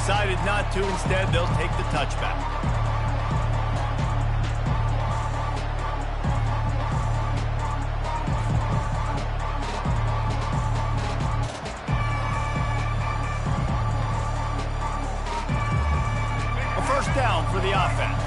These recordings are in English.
decided not to. Instead, they'll take the touchback. A first down for the offense.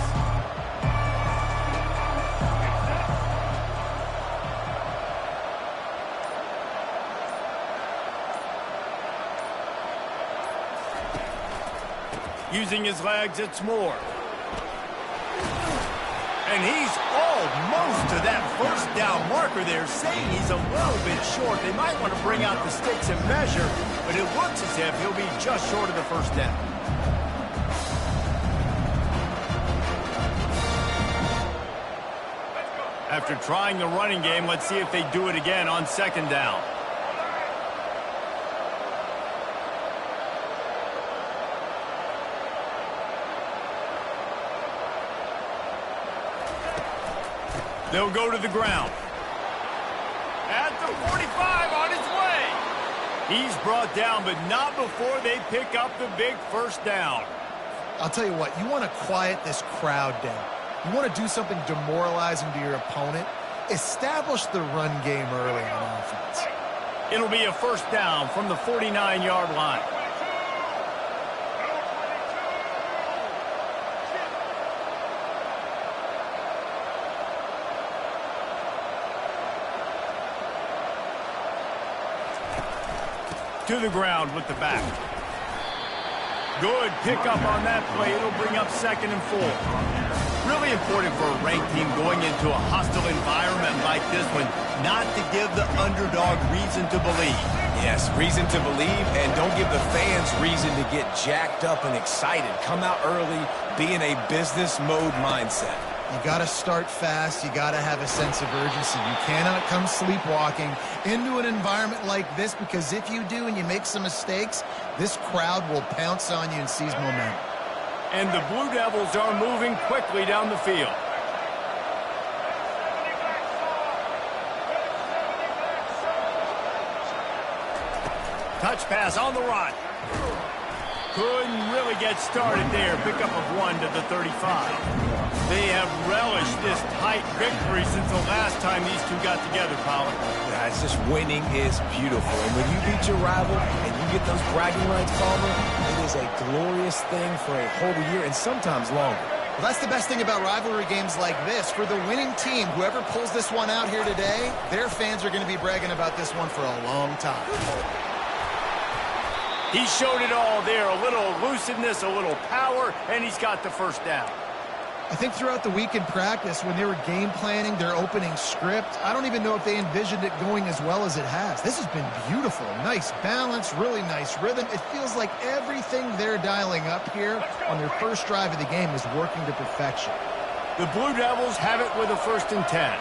Using his legs, it's Moore. And he's almost to that first down marker there, saying he's a little bit short. They might want to bring out the sticks and measure, but it looks as if he'll be just short of the first down. After trying the running game, let's see if they do it again on second down. They'll go to the ground. At the 45, on his way. He's brought down, but not before they pick up the big first down. I'll tell you what, you want to quiet this crowd down. You want to do something demoralizing to your opponent. Establish the run game early on offense. It'll be a first down from the 49-yard line. To the ground with the back. Good pickup on that play. It'll bring up 2nd and 4. Really important for a ranked team going into a hostile environment like this one, not to give the underdog reason to believe. Yes, reason to believe, and don't give the fans reason to get jacked up and excited. Come out early, be in a business mode mindset. You got to start fast. You got to have a sense of urgency. You cannot come sleepwalking into an environment like this, because if you do and you make some mistakes, this crowd will pounce on you and seize momentum. And the Blue Devils are moving quickly down the field. Touch pass on the run. Couldn't really get started there. Pickup of 1 to the 35. They have relished this tight victory since the last time these two got together, Pollard. Yeah, it's just winning is beautiful. And when you beat your rival and you get those bragging rights, Palmer, it is a glorious thing for a whole year and sometimes longer. Well, that's the best thing about rivalry games like this. For the winning team, whoever pulls this one out here today, their fans are going to be bragging about this one for a long time. He showed it all there. A little elusiveness, a little power, and he's got the first down. I think throughout the week in practice, when they were game planning their opening script, I don't even know if they envisioned it going as well as it has. This has been beautiful. Nice balance, really nice rhythm. It feels like everything they're dialing up here on their first drive of the game is working to perfection. The Blue Devils have it with a 1st and 10.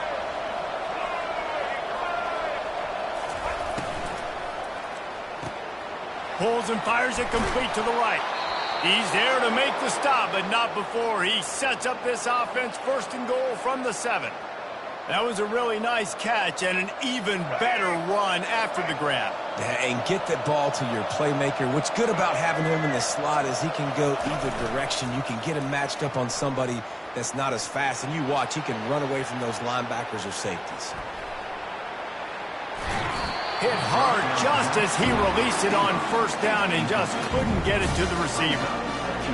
Pulls and fires it complete to the right. He's there to make the stop, but not before he sets up this offense. 1st and goal from the 7. That was a really nice catch and an even better run after the grab. Yeah, and get the ball to your playmaker. What's good about having him in the slot is he can go either direction. You can get him matched up on somebody that's not as fast, and you watch, he can run away from those linebackers or safeties. Hit hard just as he released it on 1st down and just couldn't get it to the receiver.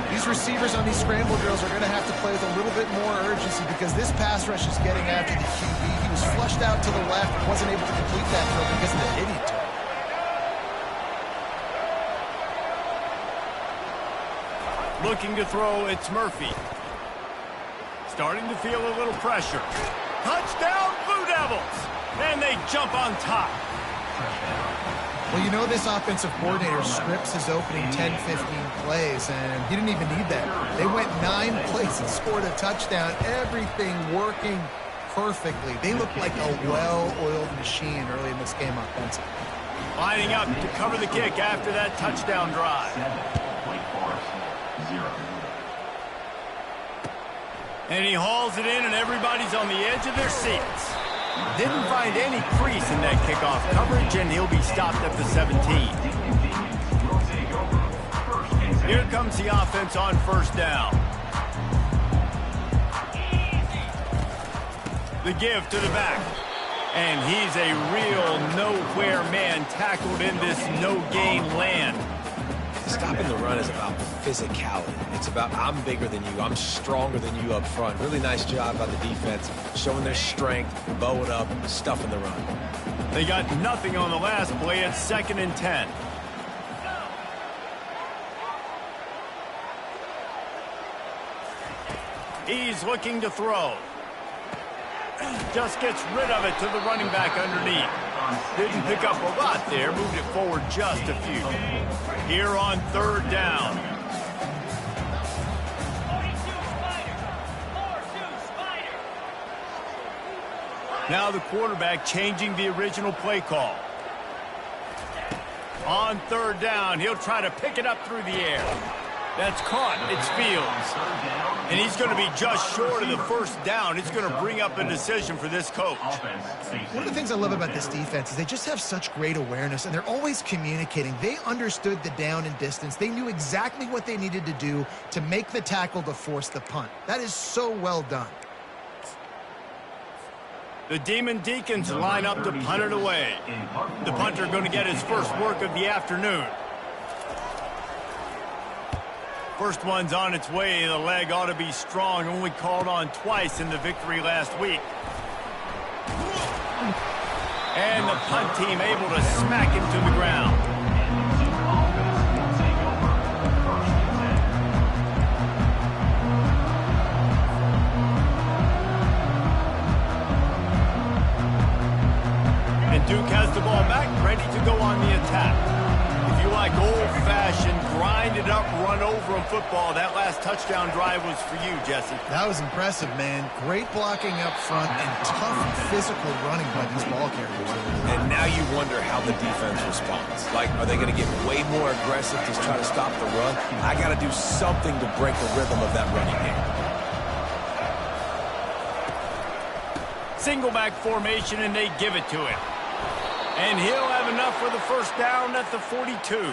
These receivers on these scramble drills are going to have to play with a little bit more urgency, because this pass rush is getting after the QB. He was flushed out to the left and wasn't able to complete that throw because of the hit he took. Looking to throw, it's Murphy. Starting to feel a little pressure. Touchdown, Blue Devils! And they jump on top. Well, you know this offensive coordinator scripts his opening 10, 15 plays, and he didn't even need that. They went 9 plays and scored a touchdown. Everything working perfectly. They look like a well-oiled machine early in this game offensively. Lining up to cover the kick after that touchdown drive. And he hauls it in, and everybody's on the edge of their seats. Didn't find any crease in that kickoff coverage, and he'll be stopped at the 17. Here comes the offense on first down. The give to the back. And he's a real nowhere man tackled in this no-gain land. Stopping the run is about physicality. It's about I'm bigger than you, I'm stronger than you up front. Really nice job by the defense, showing their strength, bowing up, stuffing the run. They got nothing on the last play. It's 2nd and 10. He's looking to throw. Just gets rid of it to the running back underneath. Didn't pick up a lot there, moved it forward just a few. Here on 3rd down. Now the quarterback changing the original play call. On 3rd down, he'll try to pick it up through the air. That's caught. It's Fields. And he's going to be just short of the 1st down. It's going to bring up a decision for this coach. One of the things I love about this defense is they just have such great awareness, and they're always communicating. They understood the down and distance. They knew exactly what they needed to do to make the tackle to force the punt. That is so well done. The Demon Deacons line up to punt it away. The punter going to get his first work of the afternoon. First one's on its way. The leg ought to be strong. Only called on twice in the victory last week. And the punt team able to smack him to the ground. And Duke has the ball back, ready to go on the attack. If you like old-fashioned, grind-it-up, run-over of football, that last touchdown drive was for you, Jesse. That was impressive, man. Great blocking up front and tough physical running by these ball carriers. And now you wonder how the defense responds. Like, are they going to get way more aggressive to try to stop the run? I got to do something to break the rhythm of that running game. Single back formation, and they give it to him. And he'll have enough for the 1st down at the 42.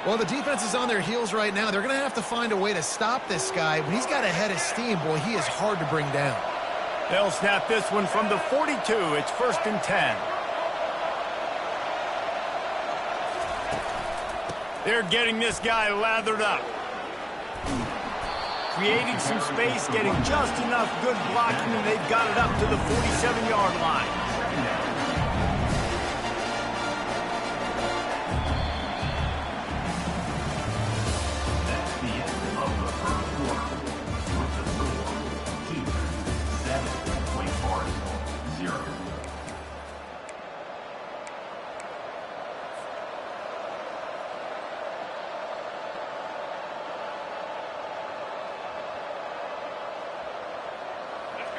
Well, the defense is on their heels right now. They're going to have to find a way to stop this guy. When he's got a head of steam, boy, he is hard to bring down. They'll snap this one from the 42. It's 1st and 10. They're getting this guy lathered up. Creating some space, getting just enough good blocking, and they've got it up to the 47-yard line.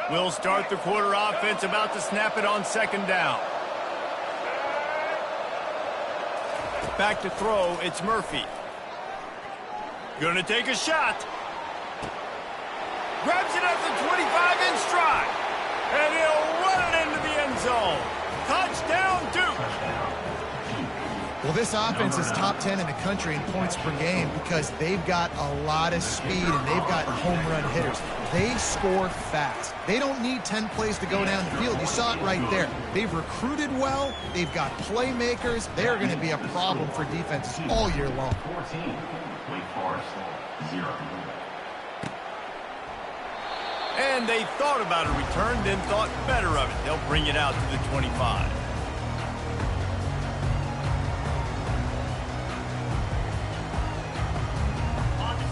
We'll start the quarter offense, about to snap it on 2nd down. Back to throw, it's Murphy. Gonna take a shot. Grabs it at the 25 in stride. And he'll run it into the end zone. Touchdown, Duke. Well, this offense is top 10 in the country in points per game because they've got a lot of speed and they've got home run hitters. They score fast. They don't need 10 plays to go down the field. You saw it right there. They've recruited well. They've got playmakers. They're going to be a problem for defenses all year long. 14, Wake Forest, 0. And they thought about a return, then thought better of it. They'll bring it out to the 25.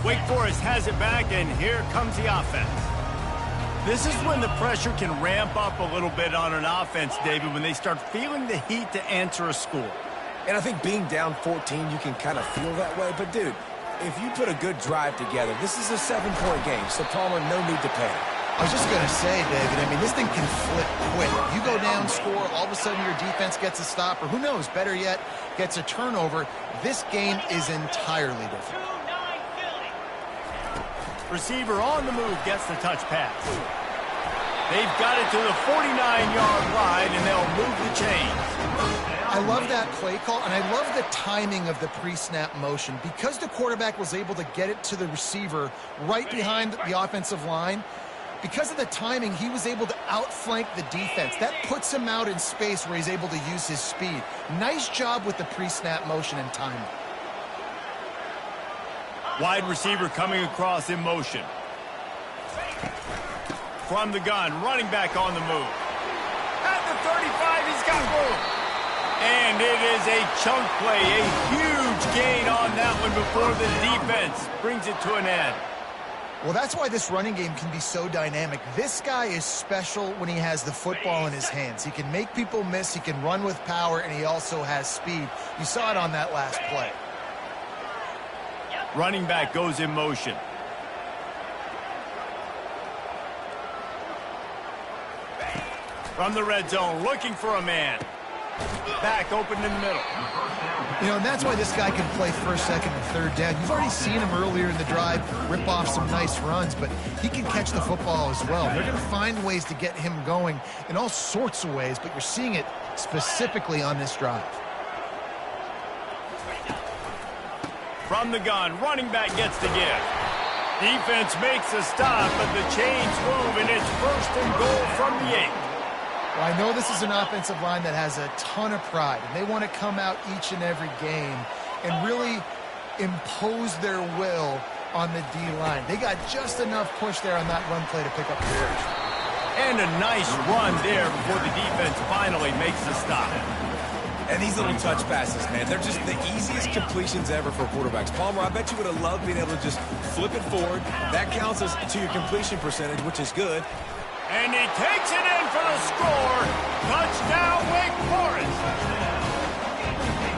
Wake Forest has it back, and here comes the offense. This is when the pressure can ramp up a little bit on an offense, David, when they start feeling the heat to answer a score. And I think being down 14, you can kind of feel that way. But, dude, if you put a good drive together, this is a 7-point game. So, Palmer, no need to panic. I was just going to say, David, I mean, this thing can flip quick. You go down, score, all of a sudden your defense gets a stop, or who knows, better yet, gets a turnover. This game is entirely different. Receiver on the move, gets the touch pass. They've got it to the 49-yard line, and they'll move the chains. I love that play call, and I love the timing of the pre-snap motion. Because the quarterback was able to get it to the receiver right behind the offensive line, because of the timing, he was able to outflank the defense. That puts him out in space where he's able to use his speed. Nice job with the pre-snap motion and timing. Wide receiver coming across in motion. From the gun, running back on the move. At the 35, he's got room. And it is a chunk play, a huge gain on that one before the defense brings it to an end. Well, that's why this running game can be so dynamic. This guy is special when he has the football in his hands. He can make people miss, he can run with power, and he also has speed. You saw it on that last play. Running back goes in motion. From the red zone, looking for a man. Back open in the middle. You know, and that's why this guy can play first, second, and third down. You've already seen him earlier in the drive rip off some nice runs, but he can catch the football as well. They're going to find ways to get him going in all sorts of ways, but you're seeing it specifically on this drive. From the gun, running back gets the give. Defense makes a stop, but the chains move, and it's first and goal from the 8. Well, I know this is an offensive line that has a ton of pride, and they want to come out each and every game and really impose their will on the D-line. They got just enough push there on that run play to pick up the first. And a nice run there before the defense finally makes the stop. And these little touch passes, man, they're just the easiest completions ever for quarterbacks. Palmer, I bet you would have loved being able to just flip it forward. That counts as to your completion percentage, which is good. And he takes it in for the score. Touchdown, Wake Forest.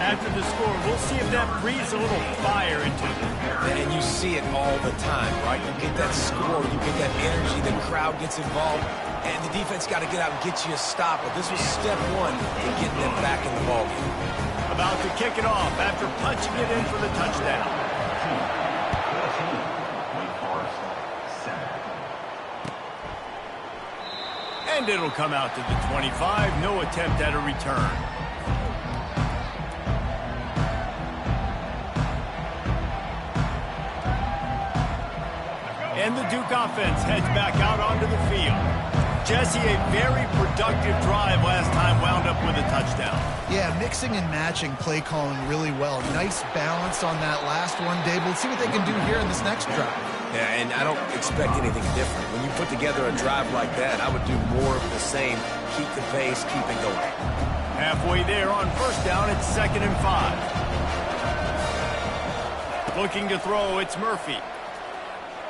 After the score, we'll see if that breathes a little fire into it. And you see it all the time, right? You get that score, you get that energy, the crowd gets involved, and the defense got to get out and get you a stop. But this was step one to getting them back in the ballgame. About to kick it off after punching it in for the touchdown. Wake Forest, 7. And it'll come out to the 25. No attempt at a return. And the Duke offense heads back out onto the field. Jesse, a very productive drive last time, wound up with a touchdown. Yeah, mixing and matching play calling really well. Nice balance on that last one, Dave. We'll see what they can do here in this next drive. Yeah, and I don't expect anything different. When you put together a drive like that, I would do more of the same. Keep the pace, keep it going. Halfway there on first down, it's 2nd and 5. Looking to throw, it's Murphy.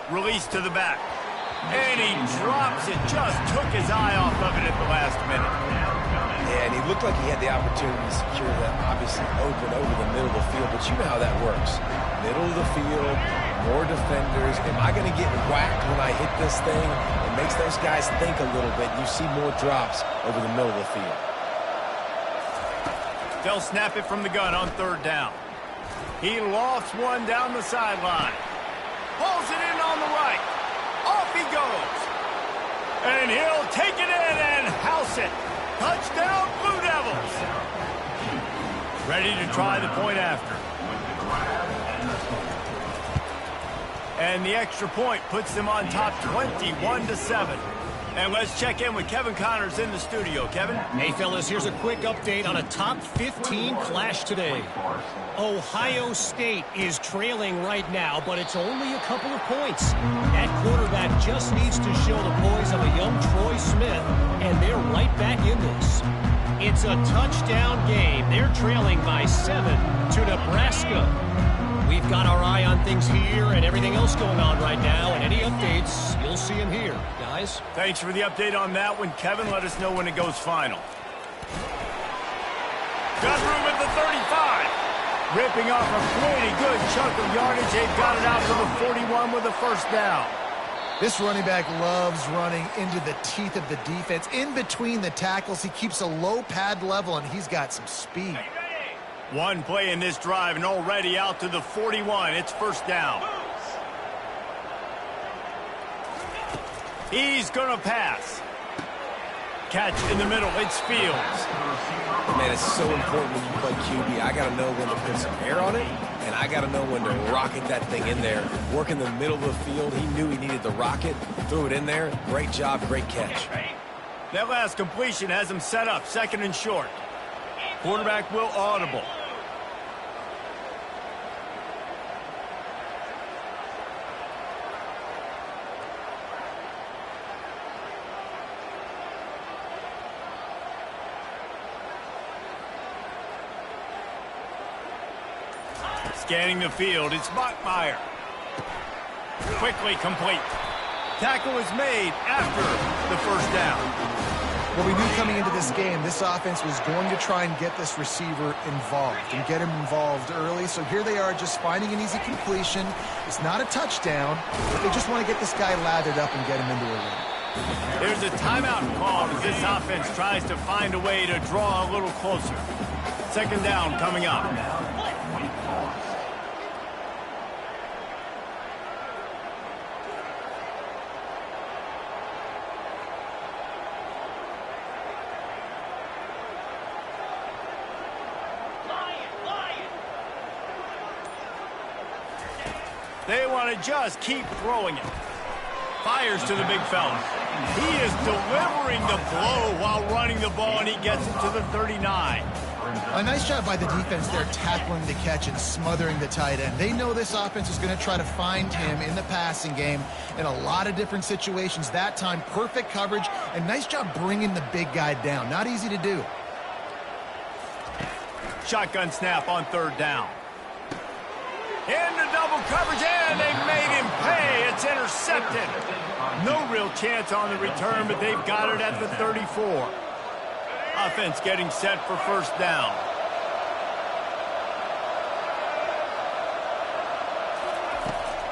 Release to the back. And he drops it. Just took his eye off of it at the last minute. Yeah, and he looked like he had the opportunity to secure that, obviously open over the middle of the field, but you know how that works. Middle of the field, more defenders. Am I going to get whacked when I hit this thing? It makes those guys think a little bit. You see more drops over the middle of the field. They'll snap it from the gun on 3rd down. He lofts one down the sideline. Pulls it in on the right. Off he goes. And he'll take it in and house it. Touchdown, Blue Devils. Ready to try the point after. And the extra point puts them on top 21-7. And let's check in with Kevin Connors in the studio. Kevin? Hey, fellas, here's a quick update on a top 15 clash today. Ohio State is trailing right now, but it's only a couple of points. That quarterback just needs to show the poise of a young Troy Smith, and they're right back in this. It's a touchdown game. They're trailing by 7 to Nebraska. We've got our eye on things here and everything else going on right now, and any updates, you'll see them here, guys. Thanks for the update on that one, Kevin. Let us know when it goes final. Got room at the 35. Ripping off a pretty good chunk of yardage. They've got it out to the 41 with a first down. This running back loves running into the teeth of the defense. In between the tackles, he keeps a low pad level, and he's got some speed. One play in this drive and already out to the 41. It's first down. He's going to pass. Catch in the middle. It's Fields. Man, it's so important when you play QB. I got to know when to put some air on it, and I got to know when to rocket that thing in there. Work in the middle of the field. He knew he needed the rocket, threw it in there. Great job, great catch. That last completion has him set up, 2nd and short. Quarterback will audible. Scanning the field, it's Bachmeier. Quickly complete. Tackle is made after the first down. Well, we knew coming into this game, this offense was going to try and get this receiver involved and get him involved early. So here they are just finding an easy completion. It's not a touchdown, but they just want to get this guy lathered up and get him into a run. There's a timeout called as this offense tries to find a way to draw a little closer. 2nd down coming up. They want to just keep throwing it. Fires to the big fella. He is delivering the blow while running the ball, and he gets it to the 39. A nice job by the defense there tackling the catch and smothering the tight end. They know this offense is going to try to find him in the passing game in a lot of different situations. That time, perfect coverage, and nice job bringing the big guy down. Not easy to do. Shotgun snap on 3rd down. Into double coverage, and they made him pay. It's intercepted. No real chance on the return, but they've got it at the 34. Offense getting set for 1st down.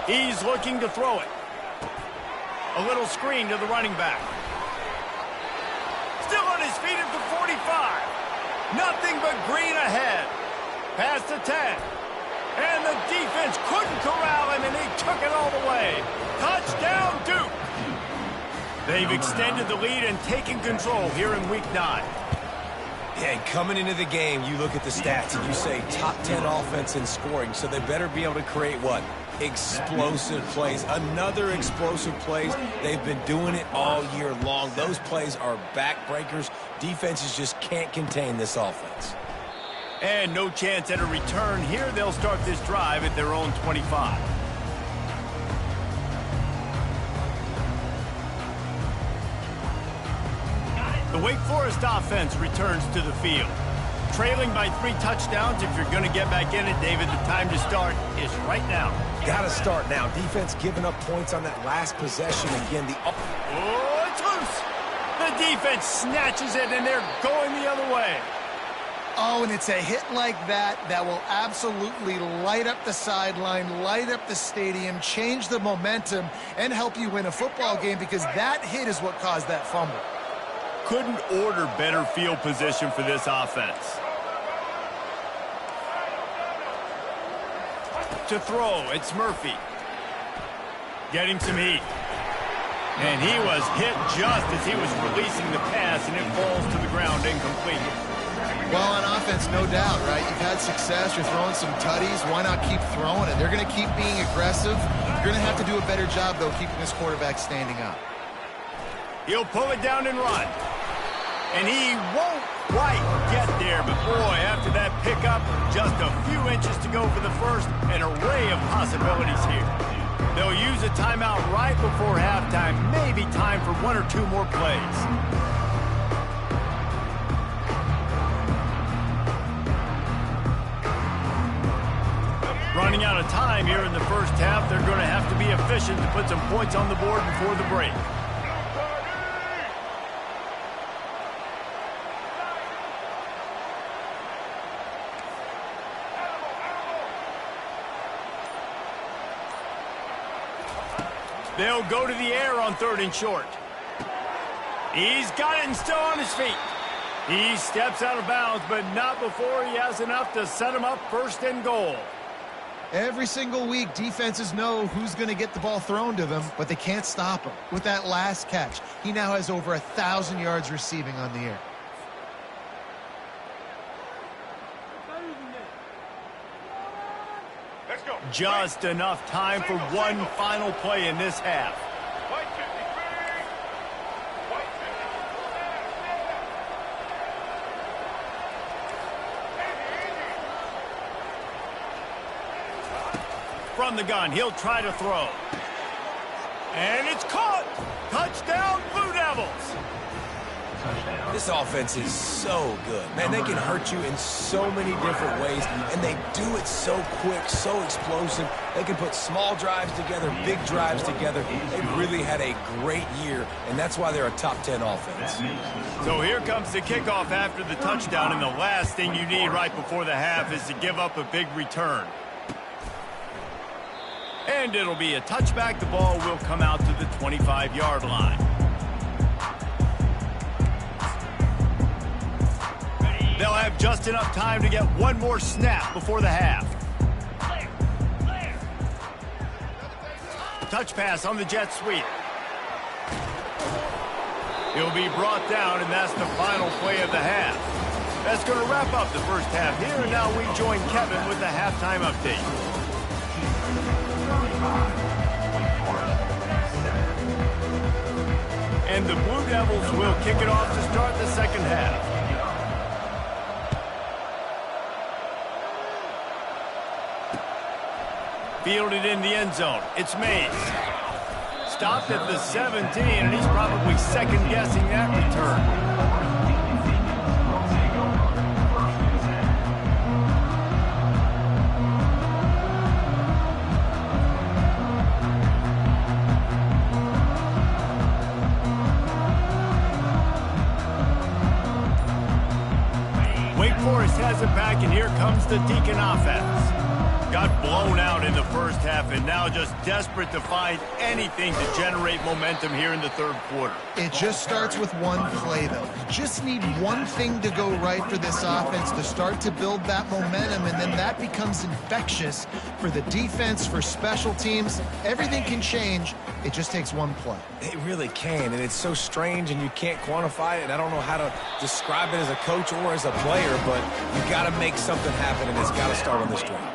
He's looking to throw it. A little screen to the running back. Still on his feet at the 45. Nothing but green ahead. Past the 10. And the defense couldn't corral him, and he took it all the way. Touchdown, Duke. They've extended the lead and taken control here in Week 9. Yeah, and coming into the game, you look at the stats and you say top 10 offense in scoring, so they better be able to create what? Explosive plays. Another explosive plays. They've been doing it all year long. Those plays are backbreakers. Defenses just can't contain this offense. And no chance at a return here. They'll start this drive at their own 25. The Wake Forest offense returns to the field. Trailing by 3 touchdowns. If you're going to get back in it, David, the time to start is right now. Got to start now. Defense giving up points on that last possession. Again, oh, it's loose. The defense snatches it, and they're going the other way. Oh, and it's a hit like that that will absolutely light up the sideline, light up the stadium, change the momentum, and help you win a football game, because that hit is what caused that fumble. Couldn't order better field position for this offense. To throw, it's Murphy. Getting some heat. And he was hit just as he was releasing the pass, and it falls to the ground incomplete. Well, on offense, no doubt, right? You've had success. You're throwing some tutties. Why not keep throwing it? They're going to keep being aggressive. You're going to have to do a better job, though, keeping this quarterback standing up. He'll pull it down and run. And he won't quite get there. But, boy, after that pickup, just a few inches to go for the first. An array of possibilities here. They'll use a timeout right before halftime. Maybe time for 1 or 2 more plays. Running out of time here in the first half. They're going to have to be efficient to put some points on the board before the break. They'll go to the air on 3rd and short. He's got it and still on his feet. He steps out of bounds, but not before he has enough to set him up 1st and goal. Every single week, defenses know who's going to get the ball thrown to them, but they can't stop him with that last catch. He now has over 1,000 yards receiving on the year. Just enough time for one final play in this half. From the gun, he'll try to throw. And it's caught! Touchdown, Blue Devils! This offense is so good. Man, they can hurt you in so many different ways, and they do it so quick, so explosive. They can put small drives together, big drives together. They've really had a great year, and that's why they're a top 10 offense. So here comes the kickoff after the touchdown, and the last thing you need right before the half is to give up a big return. And it'll be a touchback. The ball will come out to the 25-yard line. They'll have just enough time to get one more snap before the half. Touch pass on the jet sweep. He'll be brought down, and that's the final play of the half. That's going to wrap up the first half here, and now we join Kevin with the halftime update. And the Blue Devils will kick it off to start the second half. Fielded in the end zone. It's Mays. Stopped at the 17, and he's probably second-guessing that return. Wake Forest has it back, and here comes the Deacon offense. Got blown out in the first half, and now just desperate to find anything to generate momentum here in the third quarter. It just starts with one play, though. You just need one thing to go right for this offense to start to build that momentum, and then that becomes infectious for the defense, for special teams. Everything can change. It just takes one play. It really can, and it's so strange, and you can't quantify it. I don't know how to describe it as a coach or as a player, but you got to make something happen, and it's got to start on this drive.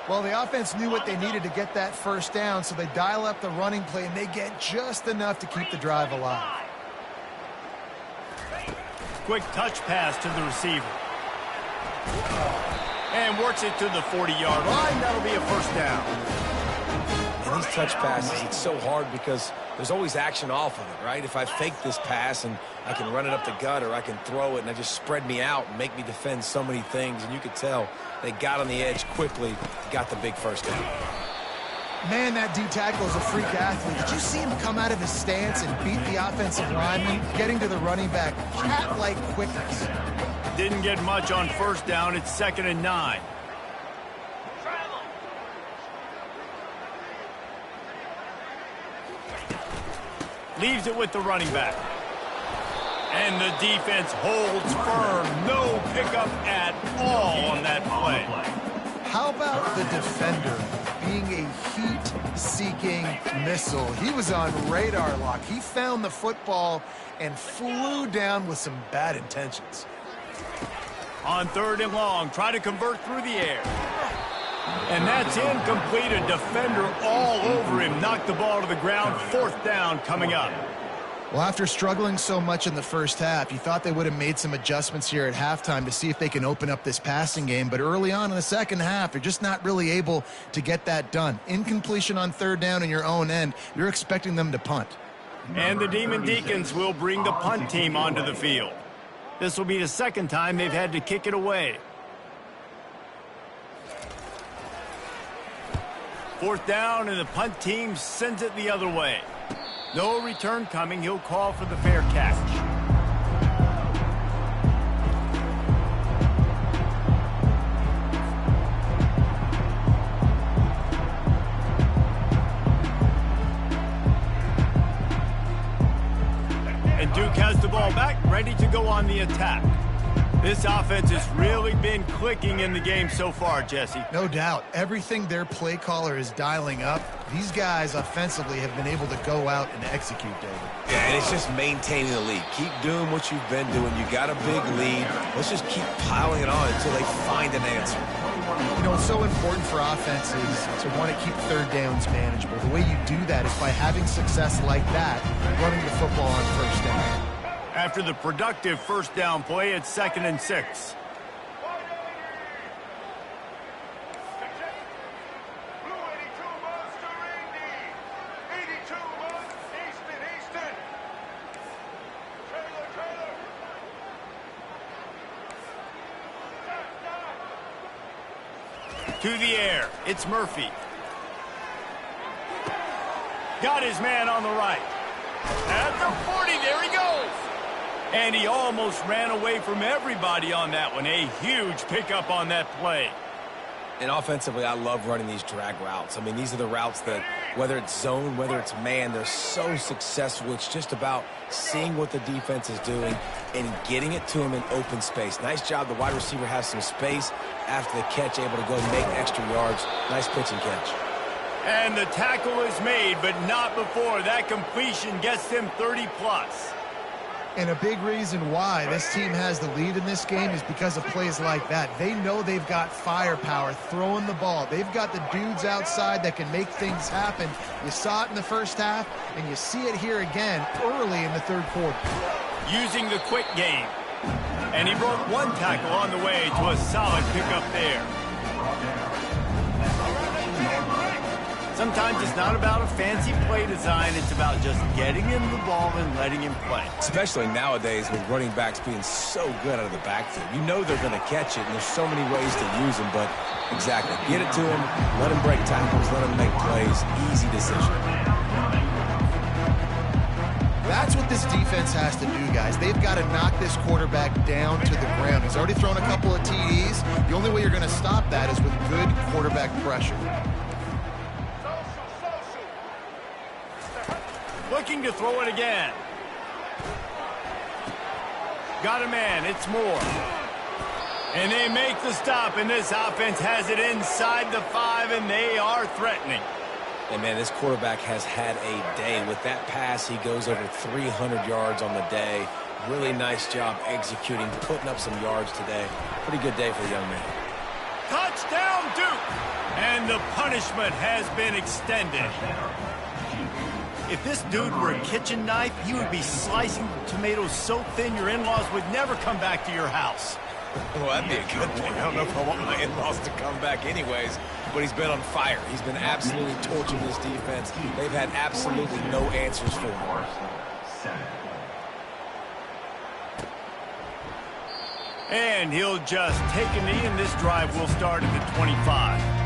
Well, the offense knew what they needed to get that first down, so they dial up the running play, and they get just enough to keep the drive alive. Quick touch pass to the receiver. And works it to the 40-yard line. That'll be a first down. And these touch passes, it's so hard because there's always action off of it, right? If I fake this pass and I can run it up the gut, or I can throw it and they just spread me out and make me defend so many things, and you could tell they got on the edge quickly, got the big first down. Man, that D tackle is a freak athlete. Did you see him come out of his stance and beat the offensive lineman, getting to the running back? Cat-like quickness. Didn't get much on first down. It's 2nd and 9. Leaves it with the running back. And the defense holds firm. No pickup at all on that play. How about the defender being a heat-seeking missile? He was on radar lock. He found the football and flew down with some bad intentions. On 3rd and long, try to convert through the air. And that's incomplete. A defender all over him. Knocked the ball to the ground. 4th down coming up. Well, after struggling so much in the first half, you thought they would have made some adjustments here at halftime to see if they can open up this passing game. But early on in the second half, they're just not really able to get that done. Incompletion on 3rd down in your own end. You're expecting them to punt. And the Demon Deacons will bring the punt team onto the field. This will be the 2nd time they've had to kick it away. 4th down, and the punt team sends it the other way. No return coming. He'll call for the fair catch. And Duke has the ball back, ready to go on the attack. This offense has really been clicking in the game so far, Jesse. No doubt. Everything their play caller is dialing up, these guys offensively have been able to go out and execute, David. Yeah, and it's just maintaining the lead. Keep doing what you've been doing. You got a big lead. Let's just keep piling it on until they find an answer. You know, it's so important for offenses to want to keep third downs manageable. The way you do that is by having success like that, running the football on first down. After the productive first down play, it's 2nd and 6. To the air, it's Murphy. Got his man on the right. At the 40, there he goes. And he almost ran away from everybody on that one. A huge pickup on that play. And offensively, I love running these drag routes. I mean, these are the routes that, whether it's zone, whether it's man, they're so successful. It's just about seeing what the defense is doing and getting it to him in open space. Nice job. The wide receiver has some space after the catch, able to go make extra yards. Nice pitch and catch. And the tackle is made, but not before that completion gets them 30+. And a big reason why this team has the lead in this game is because of plays like that. They know they've got firepower throwing the ball. They've got the dudes outside that can make things happen. You saw it in the first half, and you see it here again early in the third quarter. Using the quick game. And he broke one tackle on the way to a solid pickup there. Sometimes it's not about a fancy play design. It's about just getting him the ball and letting him play. Especially nowadays with running backs being so good out of the backfield. You know they're going to catch it, and there's so many ways to use them. But exactly, get it to him, let him break tackles, let him make plays. Easy decision. That's what this defense has to do, guys. They've got to knock this quarterback down to the ground. He's already thrown a couple of TDs. The only way you're going to stop that is with good quarterback pressure. Looking to throw it again. Got a man, it's Moore. And they make the stop, and this offense has it inside the 5, and they are threatening. And, man, this quarterback has had a day. With that pass, he goes over 300 yards on the day. Really nice job executing, putting up some yards today. Pretty good day for the young man. Touchdown, Duke! And the punishment has been extended. If this dude were a kitchen knife, he would be slicing tomatoes so thin your in-laws would never come back to your house. Well, that'd be a good thing. I don't know if I want my in-laws to come back anyways, but he's been on fire. He's been absolutely torching this defense. They've had absolutely no answers for him. And he'll just take a knee, and this drive will start at the 25.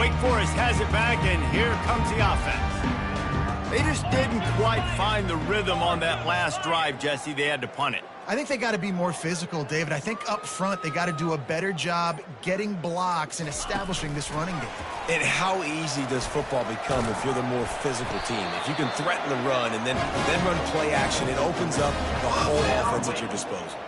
Wake Forest has it back, and here comes the offense. They just didn't quite find the rhythm on that last drive, Jesse. They had to punt it. I think they got to be more physical, David. I think up front they got to do a better job getting blocks and establishing this running game. And how easy does football become if you're the more physical team? If you can threaten the run and then run play action, it opens up the whole offense at your disposal.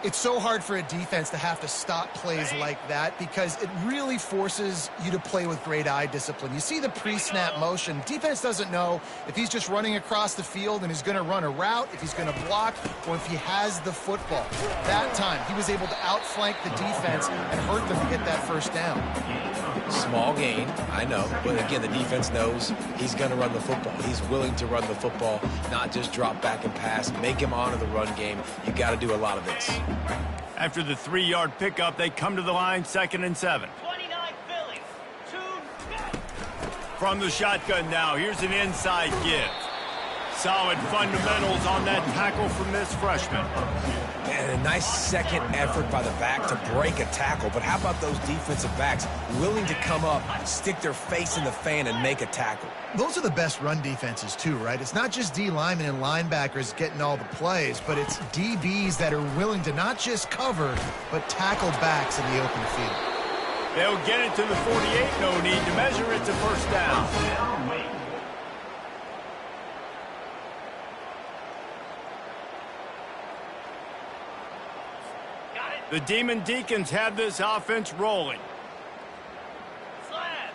It's so hard for a defense to have to stop plays like that because it really forces you to play with great eye discipline. You see the pre-snap motion. Defense doesn't know if he's just running across the field and he's going to run a route, if he's going to block, or if he has the football. That time, he was able to outflank the defense and hurt them to get that first down. Small gain, I know. But again, the defense knows he's going to run the football. He's willing to run the football, not just drop back and pass. Make him honor the run game. You got to do a lot of this. After the 3-yard pickup, they come to the line, 2nd and 7. 29 Phillies. 2. From the shotgun now, here's an inside give. Solid fundamentals on that tackle from this freshman. And a nice second effort by the back to break a tackle. But how about those defensive backs willing to come up, stick their face in the fan, and make a tackle? Those are the best run defenses too, right? It's not just D linemen and linebackers getting all the plays, but it's DBs that are willing to not just cover, but tackle backs in the open field. They'll get it to the 48. No need to measure. It's a first down. The Demon Deacons have this offense rolling. Slam.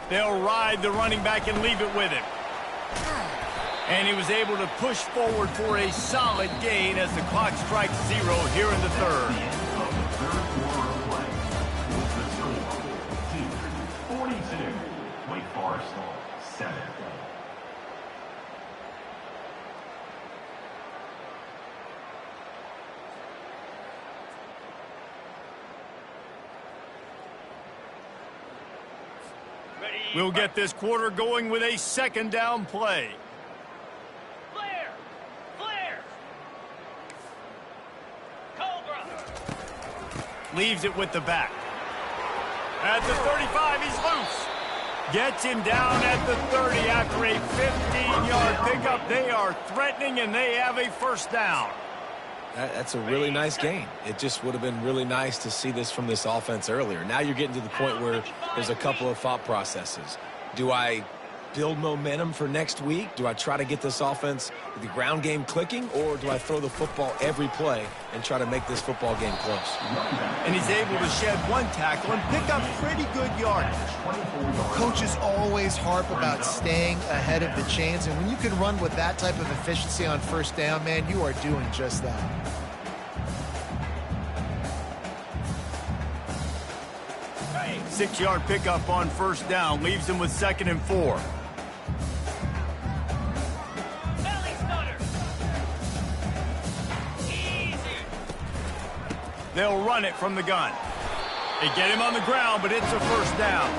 They'll ride the running back and leave it with him. And he was able to push forward for a solid gain as the clock strikes 0 here in the third. Of the third quarter of play, with the score 42. Wake Forest 7. Ready. We'll get this quarter going with a second down play. Flare. Flare. Cobra. Leaves it with the back. At the 35, he's loose. Gets him down at the 30 after a 15-yard pickup. They are threatening, and they have a first down. That's a really nice gain. It just would have been really nice to see this from this offense earlier. Now you're getting to the point where there's a couple of thought processes. Do I build momentum for next week? Do I try to get this offense with the ground game clicking, or do I throw the football every play and try to make this football game close? And he's able to shed one tackle and pick up pretty good yardage. Coaches always harp about staying ahead of the chains, and when you can run with that type of efficiency on first down, man, you are doing just that. 6-yard pickup on first down leaves him with 2nd and 4. Belly stutter. Easy. They'll run it from the gun. They get him on the ground, but it's a first down.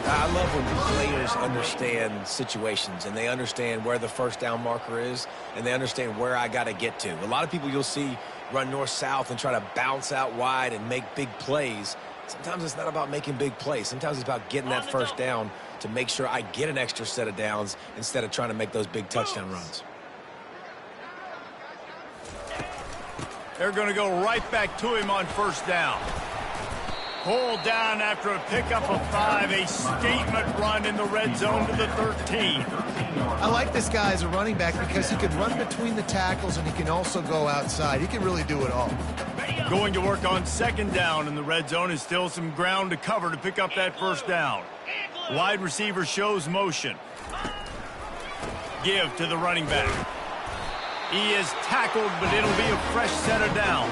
I love when players understand situations and they understand where the first down marker is and they understand where I got to get to. A lot of people you'll see run north-south and try to bounce out wide and make big plays. Sometimes it's not about making big plays. Sometimes it's about getting that first down to make sure I get an extra set of downs instead of trying to make those big touchdown runs. They're going to go right back to him on first down. Pulled down after a pickup of 5, a statement run in the red zone to the 13. I like this guy as a running back because he can run between the tackles and he can also go outside. He can really do it all. Going to work on 2nd down in the red zone is still some ground to cover to pick up that first down. Wide receiver shows motion. Give to the running back. He is tackled, but it'll be a fresh set of downs.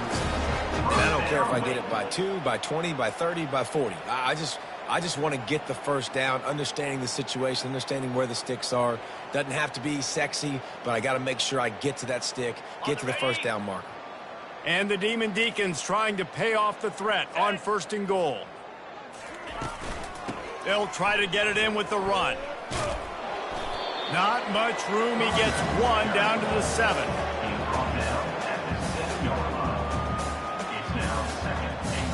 And I don't care if I get it by 2, by 20, by 30, by 40. I just want to get the first down, understanding the situation, understanding where the sticks are. Doesn't have to be sexy, but I got to make sure I get to that stick, get to the first down marker. And the Demon Deacons trying to pay off the threat on 1st and goal. They'll try to get it in with the run. Not much room. He gets 1 down to the 7. Being brought down at the 6-yard line. It's now 2nd and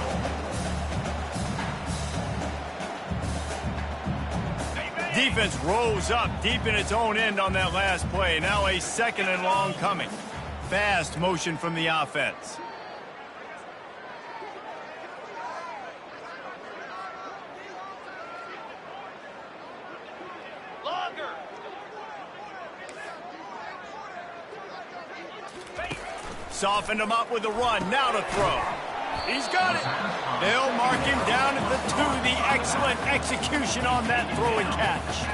goal. Defense rose up deep in its own end on that last play. Now a 2nd and long coming. Fast motion from the offense. Longer. Softened him up with a run. Now to throw. He's got it. They'll mark him down at the 2. The excellent execution on that throw and catch.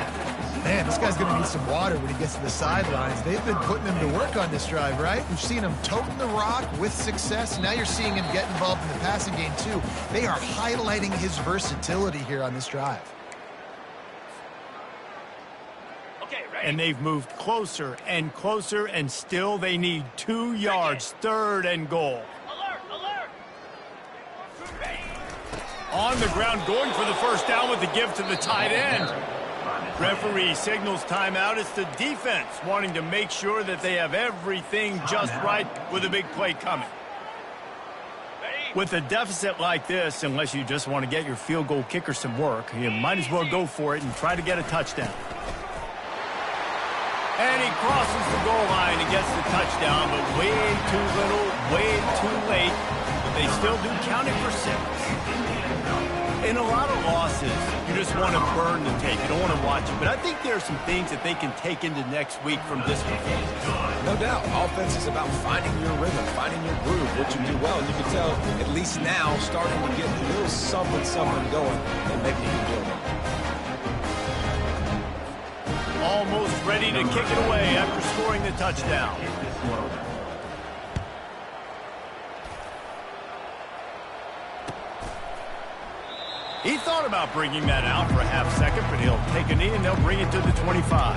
Man, this guy's going to need some water when he gets to the sidelines. They've been putting him to work on this drive, right? We've seen him toting the rock with success. Now you're seeing him get involved in the passing game, too. They are highlighting his versatility here on this drive. Okay, ready. And they've moved closer and closer, and still they need 2 yards. 3rd and goal. Alert, alert. Ready. On the ground, going for the first down with the give to the tight end. Referee signals timeout. It's the defense wanting to make sure that they have everything just right with a big play coming. With a deficit like this, unless you just want to get your field goal kicker some work, you might as well go for it and try to get a touchdown. And he crosses the goal line and gets the touchdown, but way too little, way too late. But they still do count it for 6. In a lot of losses, you just want to burn the tape. You don't want to watch it. But I think there are some things that they can take into next week from this performance. No doubt. Offense is about finding your rhythm, finding your groove, what you do well. And you can tell, at least now, starting to get a little something going, and maybe you can build on. Almost ready to kick it away after scoring the touchdown. He thought about bringing that out for a half second, but he'll take a knee and they'll bring it to the 25.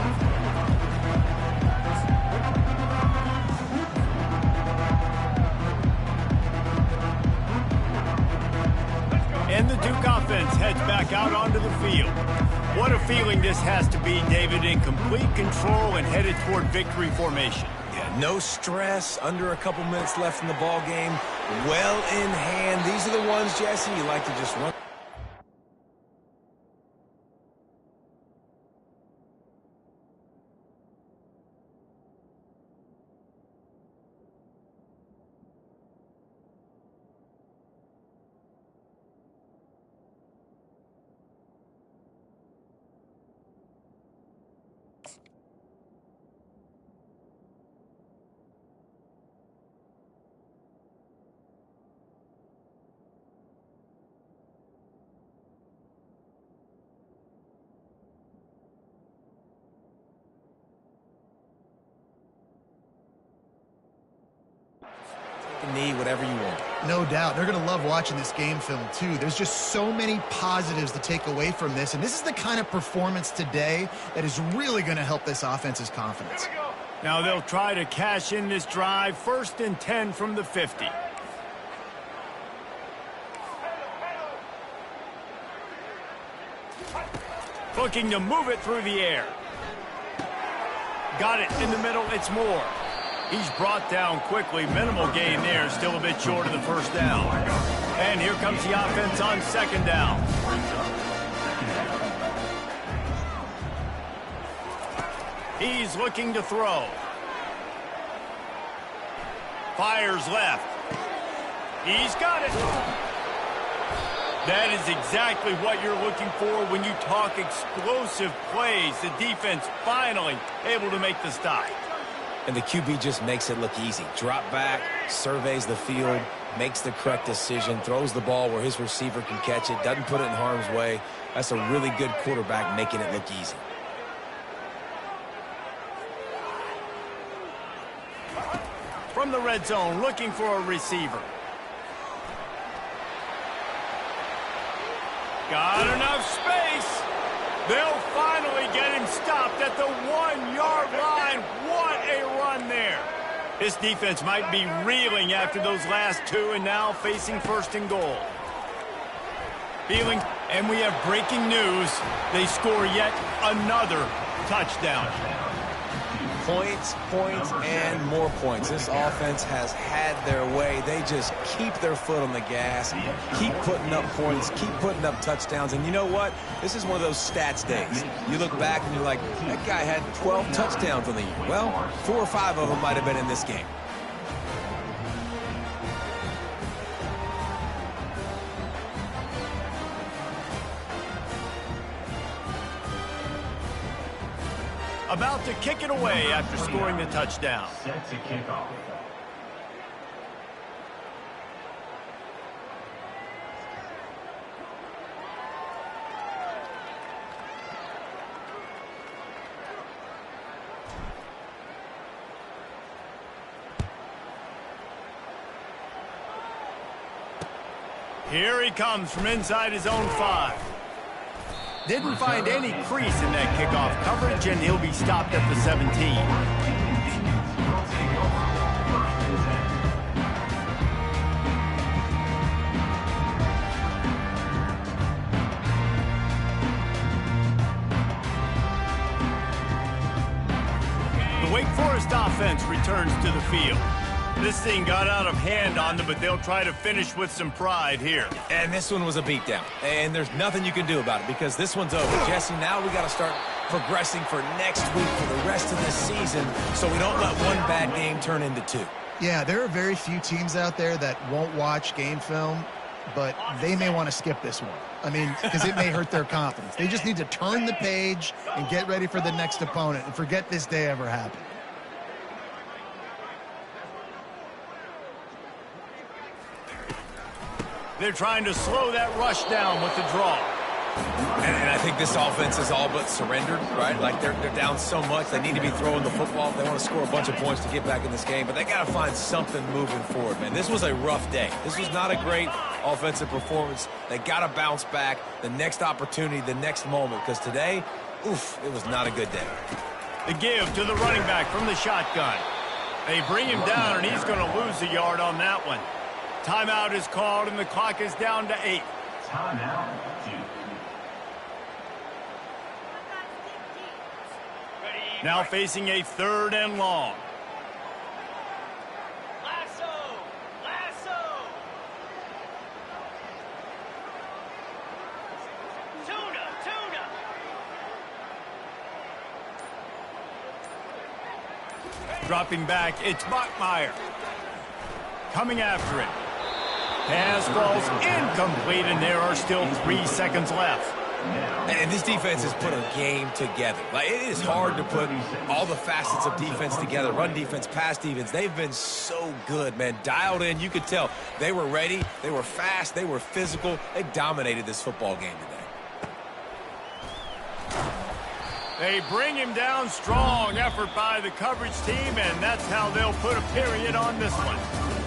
And the Duke offense heads back out onto the field. What a feeling this has to be, David, in complete control and headed toward victory formation. Yeah, no stress, under a couple minutes left in the ball game, well in hand. These are the ones, Jesse, you like to just run. Knee, whatever you want. No doubt. They're going to love watching this game film, too. There's just so many positives to take away from this, and this is the kind of performance today that is really going to help this offense's confidence. Now they'll try to cash in this drive. 1st and 10 from the 50. Looking to move it through the air. Got it in the middle. It's Moore. He's brought down quickly. Minimal gain there. Still a bit short of the first down. And here comes the offense on 2nd down. He's looking to throw. Fires left. He's got it. That is exactly what you're looking for when you talk explosive plays. The defense finally able to make the stop. And the QB just makes it look easy. Drop back, surveys the field, makes the correct decision, throws the ball where his receiver can catch it, doesn't put it in harm's way. That's a really good quarterback making it look easy. From the red zone, looking for a receiver. Got enough space. They'll finally get him stopped at the 1-yard line. What a run there. This defense might be reeling after those last two and now facing 1st and goal. And we have breaking news. They score yet another touchdown. Points, and more points. This offense has had their way. They just keep their foot on the gas, keep putting up points, keep putting up touchdowns. And you know what? This is one of those stats days. You look back and you're like, that guy had 12 touchdowns on the year. Well, 4 or 5 of them might have been in this game. About to kick it away after scoring the touchdown. Set to kick off. Here he comes from inside his own 5. Didn't find any crease in that kickoff coverage, and he'll be stopped at the 17. The Wake Forest offense returns to the field. This thing got out of hand on them, but they'll try to finish with some pride here. And this one was a beatdown. And there's nothing you can do about it because this one's over. Jesse, now we got to start progressing for next week for the rest of this season so we don't let one bad game turn into 2. Yeah, there are very few teams out there that won't watch game film but they may want to skip this one. I mean, because it may hurt their confidence. They just need to turn the page and get ready for the next opponent and forget this day ever happened. They're trying to slow that rush down with the draw. And I think this offense is all but surrendered, right? Like they're down so much, they need to be throwing the football if they want to score a bunch of points to get back in this game. But they got to find something moving forward, man. This was a rough day. This was not a great offensive performance. They got to bounce back the next opportunity, the next moment, because today, oof, it was not a good day. The give to the running back from the shotgun. They bring him down, and he's going to lose a yard on that one. Timeout is called, and the clock is down to 8. Timeout. Now facing a 3rd and long. Lasso! Lasso! Tuna! Tuna! Dropping back, it's Bachmeyer. Coming after it. Pass falls incomplete, and there are still 3 seconds left. And this defense has put a game together. Like, it is hard to put all the facets of defense together. Run defense, pass defense. They've been so good, man. Dialed in. You could tell they were ready. They were fast. They were physical. They dominated this football game today. They bring him down. Strong effort by the coverage team, and that's how they'll put a period on this one.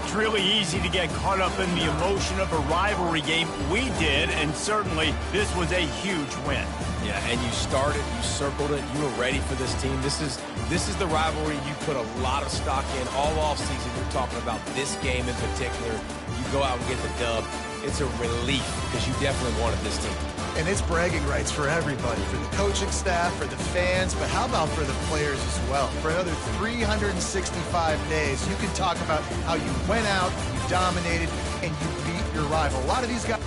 It's really easy to get caught up in the emotion of a rivalry game. We did, and certainly this was a huge win. Yeah, and you started, you circled it, you were ready for this team. This is the rivalry you put a lot of stock in all offseason. You're talking about this game in particular. You go out and get the dub. It's a relief because you definitely wanted this team. And it's bragging rights for everybody, for the coaching staff, for the fans, but how about for the players as well? For another 365 days, you can talk about how you went out, you dominated, and you beat your rival. A lot of these guys...